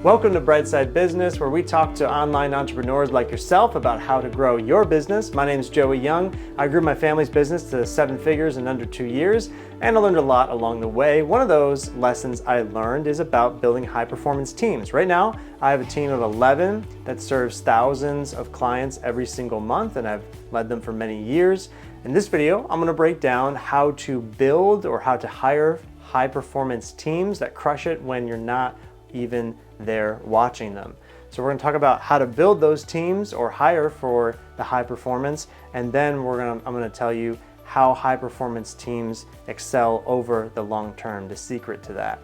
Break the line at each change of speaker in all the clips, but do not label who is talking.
Welcome to Brightside Business, where we talk to online entrepreneurs like yourself about how to grow your business. My name is Joey Young. I grew my family's business to 7 figures in under 2 years, and I learned a lot along the way. One of those lessons I learned is about building high-performance teams. Right now, I have a team of 11 that serves thousands of clients every single month, and I've led them for many years. In this video, I'm going to break down how to build or how to hire high-performance teams that crush it when you're not even there watching them. So we're going to talk about how to build those teams or hire for the high performance, and then I'm going to tell you how high performance teams excel over the long term, the secret to that.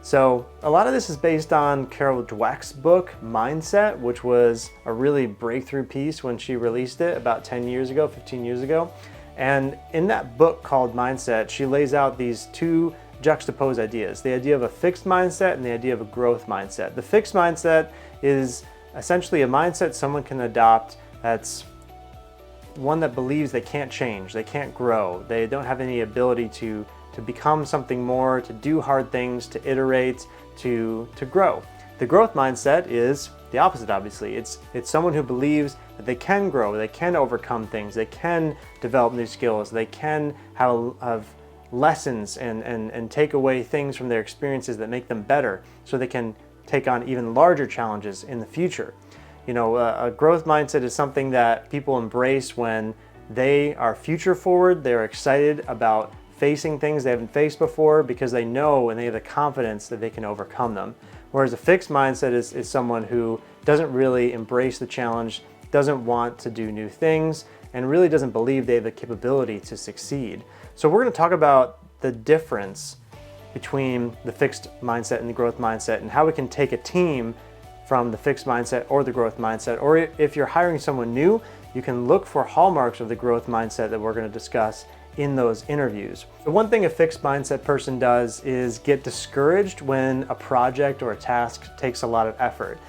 So a lot of this is based on Carol Dweck's book, Mindset, which was a really breakthrough piece when she released it about 10 years ago, 15 years ago. And in that book called Mindset, she lays out these two juxtapose ideas, the idea of a fixed mindset and the idea of a growth mindset. The fixed mindset is essentially a mindset someone can adopt that's one that believes they can't change, they can't grow, they don't have any ability to become something more, to do hard things, to iterate, to grow. The growth mindset is the opposite, obviously. It's someone who believes that they can grow, they can overcome things, they can develop new skills, they can have lessons and take away things from their experiences that make them better so they can take on even larger challenges in the future. You know, a growth mindset is something that people embrace when they are future forward, they're excited about facing things they haven't faced before because they know and they have the confidence that they can overcome them. Whereas a fixed mindset is someone who doesn't really embrace the challenge, doesn't want to do new things, and really doesn't believe they have the capability to succeed. So we're going to talk about the difference between the fixed mindset and the growth mindset and how we can take a team from the fixed mindset or the growth mindset. Or if you're hiring someone new, you can look for hallmarks of the growth mindset that we're going to discuss in those interviews. The one thing a fixed mindset person does is get discouraged when a project or a task takes a lot of effort,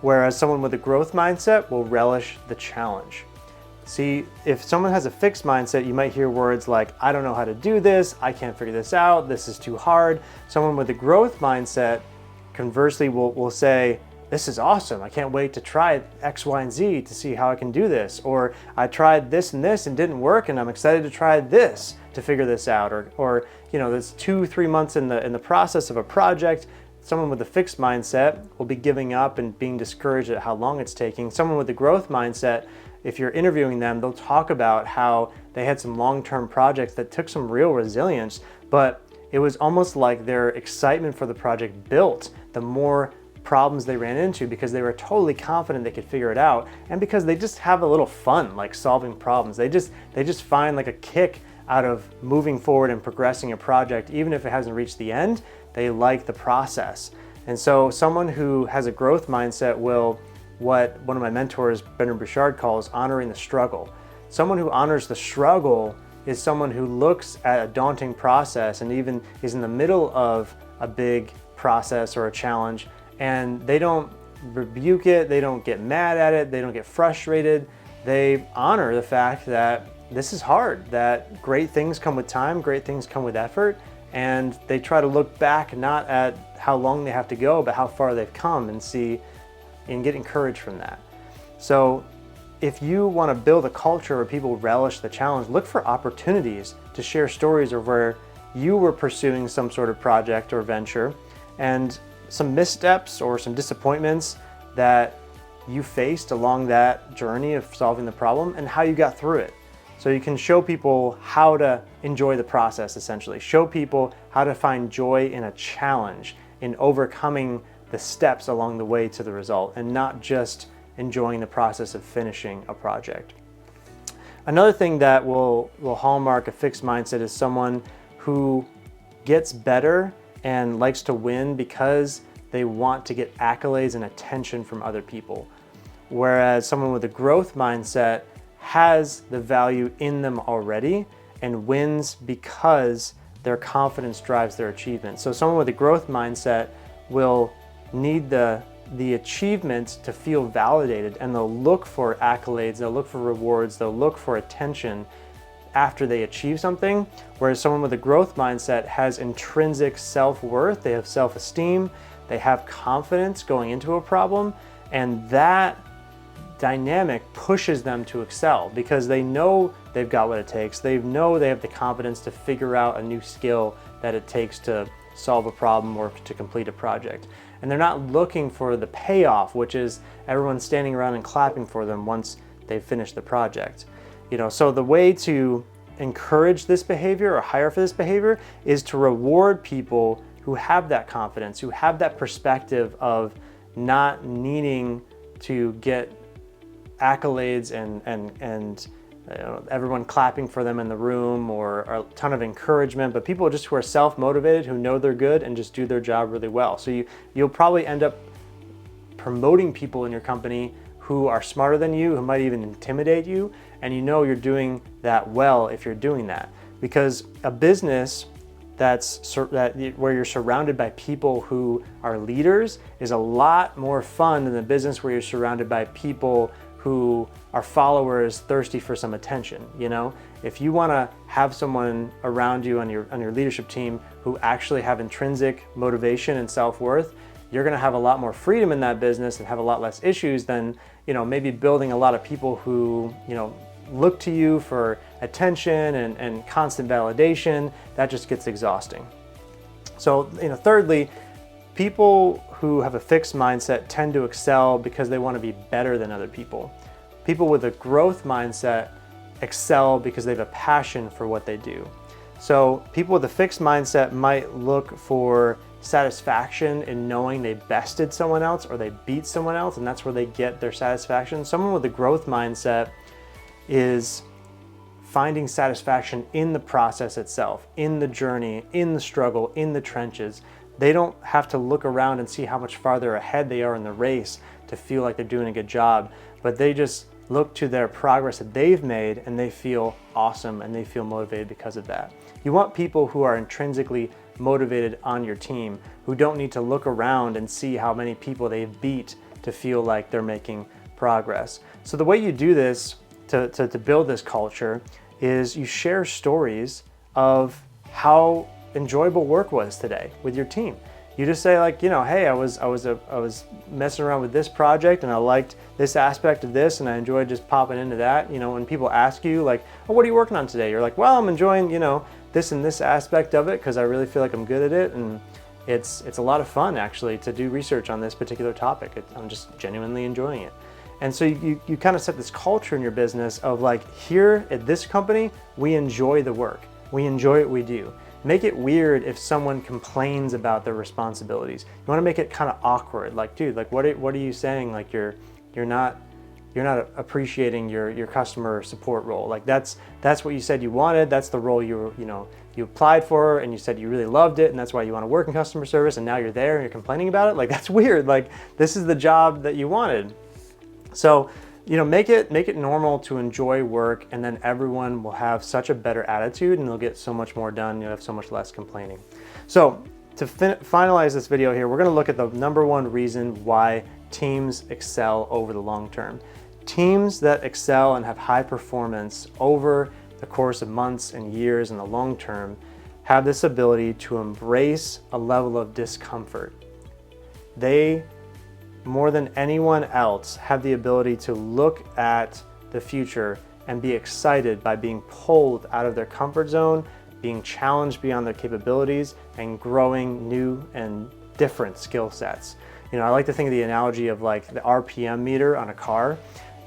whereas someone with a growth mindset will relish the challenge. See, if someone has a fixed mindset, you might hear words like, I don't know how to do this, I can't figure this out, this is too hard. Someone with a growth mindset, conversely, will say, this is awesome, I can't wait to try X, Y, and Z to see how I can do this. Or I tried this and this and didn't work, and I'm excited to try this to figure this out. Or you know, there's 2-3 months in the process of a project. Someone with a fixed mindset will be giving up and being discouraged at how long it's taking. Someone with a growth mindset, if you're interviewing them, they'll talk about how they had some long-term projects that took some real resilience, but it was almost like their excitement for the project built the more problems they ran into because they were totally confident they could figure it out, and because they just have a little fun like solving problems. They just find like a kick out of moving forward and progressing a project. Even if it hasn't reached the end, they like the process. And so someone who has a growth mindset will, what one of my mentors, Bernard Bouchard, calls honoring the struggle. Someone who honors the struggle is someone who looks at a daunting process and even is in the middle of a big process or a challenge, and they don't rebuke it, they don't get mad at it, they don't get frustrated. They honor the fact that this is hard, that great things come with time, great things come with effort, and they try to look back not at how long they have to go, but how far they've come and get encouraged from that. So if you want to build a culture where people relish the challenge, look for opportunities to share stories of where you were pursuing some sort of project or venture and some missteps or some disappointments that you faced along that journey of solving the problem and how you got through it. So you can show people how to enjoy the process, essentially. Show people how to find joy in a challenge, in overcoming the steps along the way to the result, and not just enjoying the process of finishing a project. Another thing that will hallmark a fixed mindset is someone who gets better and likes to win because they want to get accolades and attention from other people. Whereas someone with a growth mindset has the value in them already and wins because their confidence drives their achievement. So someone with a growth mindset will need the achievement to feel validated, and they'll look for accolades, they'll look for rewards, they'll look for attention after they achieve something. Whereas someone with a growth mindset has intrinsic self-worth, they have self-esteem, they have confidence going into a problem, and that dynamic pushes them to excel because they know they've got what it takes. They know they have the confidence to figure out a new skill that it takes to solve a problem or to complete a project. And they're not looking for the payoff, which is everyone standing around and clapping for them once they've finished the project. So the way to encourage this behavior or hire for this behavior is to reward people who have that confidence, who have that perspective of not needing to get accolades and everyone clapping for them in the room or a ton of encouragement, but people just who are self-motivated, who know they're good and just do their job really well. So you'll probably end up promoting people in your company who are smarter than you, who might even intimidate you, and you're doing that well if you're doing that. Because a business where you're surrounded by people who are leaders is a lot more fun than the business where you're surrounded by people who are followers thirsty for some attention. If you want to have someone around you on your leadership team who actually have intrinsic motivation and self-worth, you're going to have a lot more freedom in that business and have a lot less issues than maybe building a lot of people who look to you for attention and constant validation. That just gets exhausting. So thirdly, people who have a fixed mindset tend to excel because they want to be better than other people. People with a growth mindset excel because they have a passion for what they do. So people with a fixed mindset might look for satisfaction in knowing they bested someone else or they beat someone else, and that's where they get their satisfaction. Someone with a growth mindset is finding satisfaction in the process itself, in the journey, in the struggle, in the trenches. They don't have to look around and see how much farther ahead they are in the race to feel like they're doing a good job, but they just look to their progress that they've made and they feel awesome and they feel motivated because of that. You want people who are intrinsically motivated on your team, who don't need to look around and see how many people they've beat to feel like they're making progress. So the way you do this to build this culture is you share stories of how enjoyable work was today with your team. You just say hey, I was messing around with this project and I liked this aspect of this and I enjoyed just popping into that. When people ask you oh, what are you working on today? You're like, well, I'm enjoying this and this aspect of it because I really feel like I'm good at it, and it's a lot of fun actually to do research on this particular topic. I'm just genuinely enjoying it. And so you kind of set this culture in your business of here at this company, we enjoy the work. We enjoy what we do. Make it weird if someone complains about their responsibilities. You want to make it kind of awkward. Dude, what are you saying? You're not appreciating your customer support role. That's what you said you wanted. That's the role you applied for, and you said you really loved it, and that's why you want to work in customer service, and now you're there and you're complaining about it. That's weird. This is the job that you wanted. So, make it normal to enjoy work, and then everyone will have such a better attitude and they'll get so much more done. You'll have so much less complaining. So to finalize this video here, we're going to look at the number one reason why teams excel over the long term. Teams that excel and have high performance over the course of months and years in the long term have this ability to embrace a level of discomfort. They, more than anyone else, have the ability to look at the future and be excited by being pulled out of their comfort zone, being challenged beyond their capabilities, and growing new and different skill sets. I like to think of the analogy of the RPM meter on a car.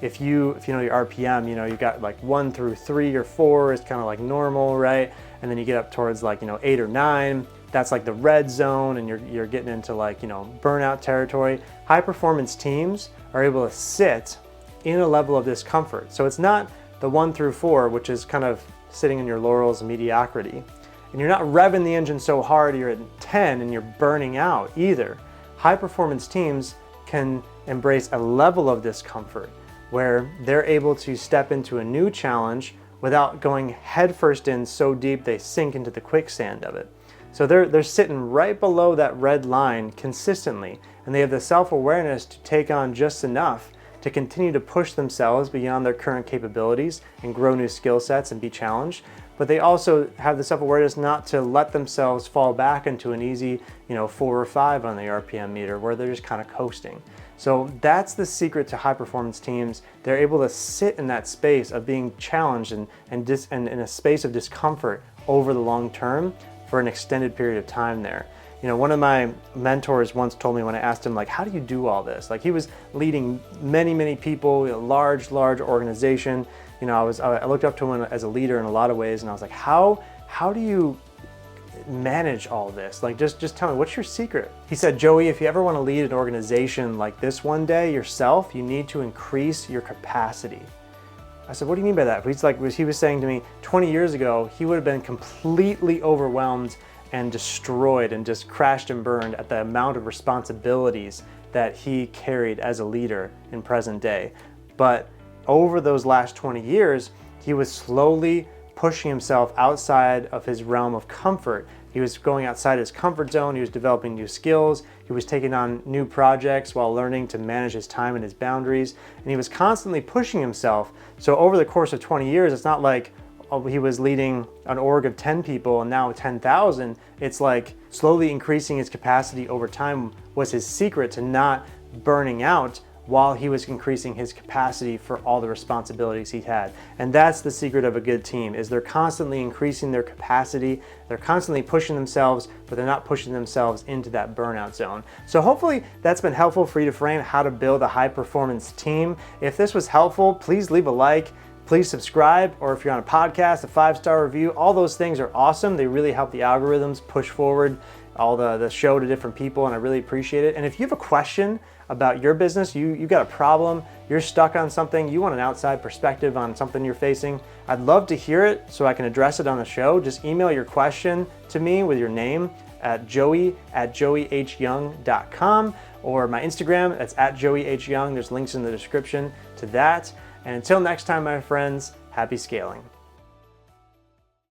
If you know your RPM, you've got 1 through 3 or 4 is kind of normal, right? And then you get up towards 8 or 9. That's the red zone, and you're getting into burnout territory. High performance teams are able to sit in a level of discomfort. So it's not the 1 through 4, which is kind of sitting in your laurels of mediocrity. And you're not revving the engine so hard you're at 10 and you're burning out either. High performance teams can embrace a level of discomfort where they're able to step into a new challenge without going headfirst in so deep they sink into the quicksand of it. So they're sitting right below that red line consistently, and they have the self-awareness to take on just enough to continue to push themselves beyond their current capabilities and grow new skill sets and be challenged. but they also have the self-awareness not to let themselves fall back into an easy, 4 or 5 on the RPM meter where they're just kind of coasting. So that's the secret to high performance teams. They're able to sit in that space of being challenged and in a space of discomfort over the long term for an extended period of time there. One of my mentors once told me when I asked him, like, how do you do all this? Like, he was leading many people, large organization. I looked up to him as a leader in a lot of ways, and I was like, how do you manage all this? Like, just tell me, what's your secret? He said, Joey, if you ever want to lead an organization like this one day yourself, you need to increase your capacity. I said, what do you mean by that? He was saying to me, 20 years ago, he would have been completely overwhelmed and destroyed and just crashed and burned at the amount of responsibilities that he carried as a leader in present day. But over those last 20 years, he was slowly pushing himself outside of his realm of comfort. He was going outside his comfort zone. He was developing new skills. He was taking on new projects while learning to manage his time and his boundaries. And he was constantly pushing himself. So over the course of 20 years, it's not like he was leading an org of 10 people and now 10,000. It's like slowly increasing his capacity over time was his secret to not burning out while he was increasing his capacity for all the responsibilities he had. And that's the secret of a good team, is they're constantly increasing their capacity, they're constantly pushing themselves, but they're not pushing themselves into that burnout zone. So hopefully that's been helpful for you to frame how to build a high performance team. If this was helpful, please leave a like. Please subscribe, or if you're on a podcast, a 5-star review. All those things are awesome. They really help the algorithms push forward all the show to different people, and I really appreciate it. And if you have a question about your business, you got a problem, you're stuck on something, you want an outside perspective on something you're facing, I'd love to hear it so I can address it on the show. Just email your question to me with your name at joey@joeyhyoung.com, or my Instagram, that's @joeyhyoung. There's links in the description to that. And until next time, my friends, happy scaling.